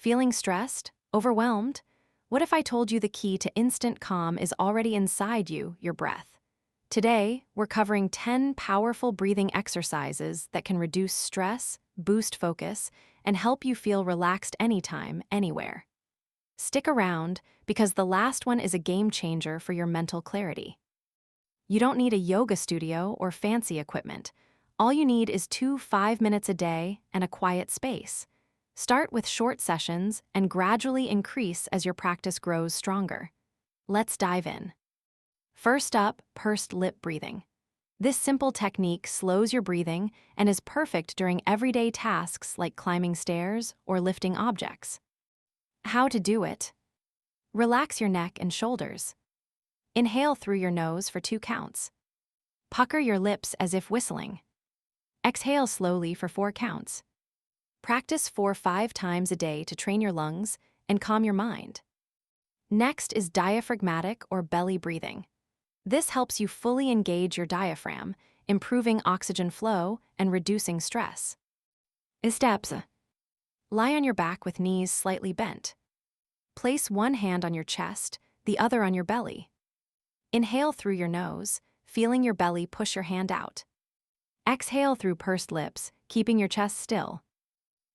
Feeling stressed? Overwhelmed? What if I told you the key to instant calm is already inside you, your breath? Today, we're covering 10 powerful breathing exercises that can reduce stress, boost focus, and help you feel relaxed anytime, anywhere. Stick around, because the last one is a game changer for your mental clarity. You don't need a yoga studio or fancy equipment. All you need is 5 minutes a day and a quiet space. Start with short sessions and gradually increase as your practice grows stronger. Let's dive in. First up, pursed lip breathing. This simple technique slows your breathing and is perfect during everyday tasks like climbing stairs or lifting objects. How to do it? Relax your neck and shoulders. Inhale through your nose for 2 counts. Pucker your lips as if whistling. Exhale slowly for 4 counts. Practice 4-5 times a day to train your lungs and calm your mind. Next is diaphragmatic or belly breathing. This helps you fully engage your diaphragm, improving oxygen flow and reducing stress. Steps. Lie on your back with knees slightly bent. Place one hand on your chest, the other on your belly. Inhale through your nose, feeling your belly push your hand out. Exhale through pursed lips, keeping your chest still.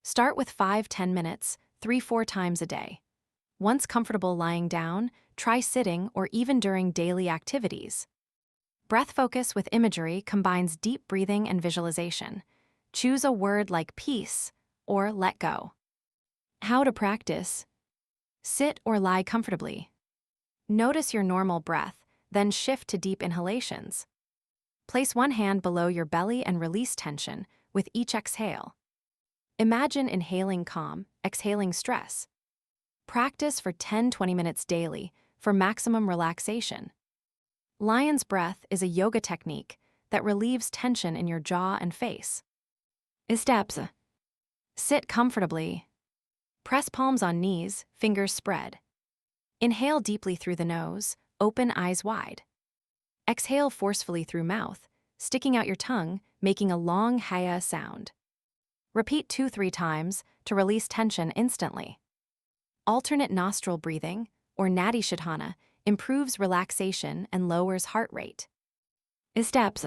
Start with 5-10 minutes, 3-4 times a day. Once comfortable lying down, try sitting or even during daily activities. Breath focus with imagery combines deep breathing and visualization. Choose a word like peace or let go. How to practice? Sit or lie comfortably. Notice your normal breath, then shift to deep inhalations. Place one hand below your belly and release tension with each exhale. Imagine inhaling calm, exhaling stress. Practice for 10-20 minutes daily for maximum relaxation. Lion's breath is a yoga technique that relieves tension in your jaw and face. Steps. Sit comfortably. Press palms on knees, fingers spread. Inhale deeply through the nose, open eyes wide. Exhale forcefully through mouth, sticking out your tongue, making a long haya sound. Repeat 2-3 times to release tension instantly. Alternate nostril breathing, or nadi shodhana, improves relaxation and lowers heart rate. Steps.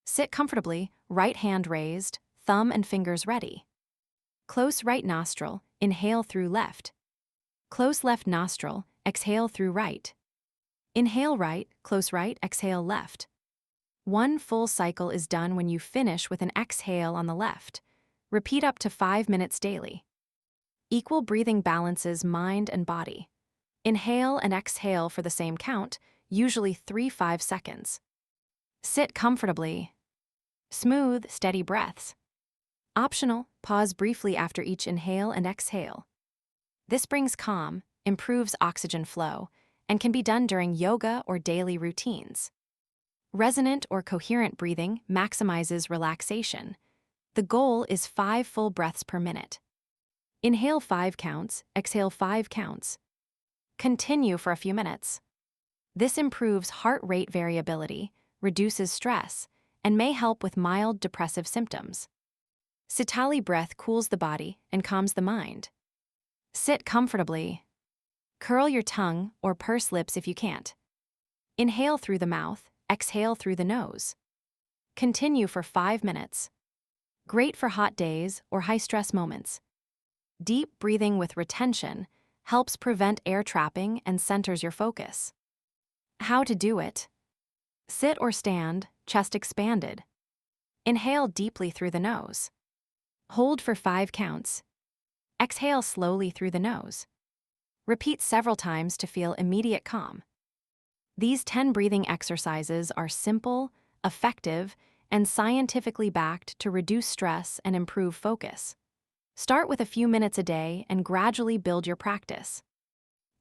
Sit comfortably, right hand raised, thumb and fingers ready. Close right nostril, inhale through left. Close left nostril, exhale through right. Inhale right, close right, exhale left. One full cycle is done when you finish with an exhale on the left. Repeat up to 5 minutes daily. Equal breathing balances mind and body. Inhale and exhale for the same count, usually 3-5 seconds. Sit comfortably. Smooth, steady breaths. Optional, pause briefly after each inhale and exhale. This brings calm, improves oxygen flow, and can be done during yoga or daily routines. Resonant or coherent breathing maximizes relaxation. The goal is 5 full breaths per minute. Inhale 5 counts, exhale 5 counts. Continue for a few minutes. This improves heart rate variability, reduces stress, and may help with mild depressive symptoms. Sitali breath cools the body and calms the mind. Sit comfortably. Curl your tongue or purse lips if you can't. Inhale through the mouth, exhale through the nose. Continue for 5 minutes. Great for hot days or high-stress moments. Deep breathing with retention helps prevent air trapping and centers your focus. How to do it? Sit or stand, chest expanded. Inhale deeply through the nose. Hold for 5 counts. Exhale slowly through the nose. Repeat several times to feel immediate calm. These 10 breathing exercises are simple, effective, and scientifically backed to reduce stress and improve focus. Start with a few minutes a day and gradually build your practice.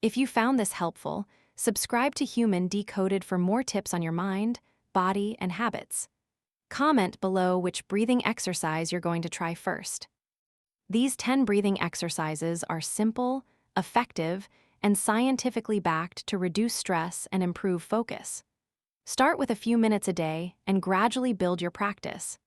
If you found this helpful, subscribe to Human Decoded for more tips on your mind, body, and habits. Comment below which breathing exercise you're going to try first. These 10 breathing exercises are simple, effective, and scientifically backed to reduce stress and improve focus. Start with a few minutes a day and gradually build your practice.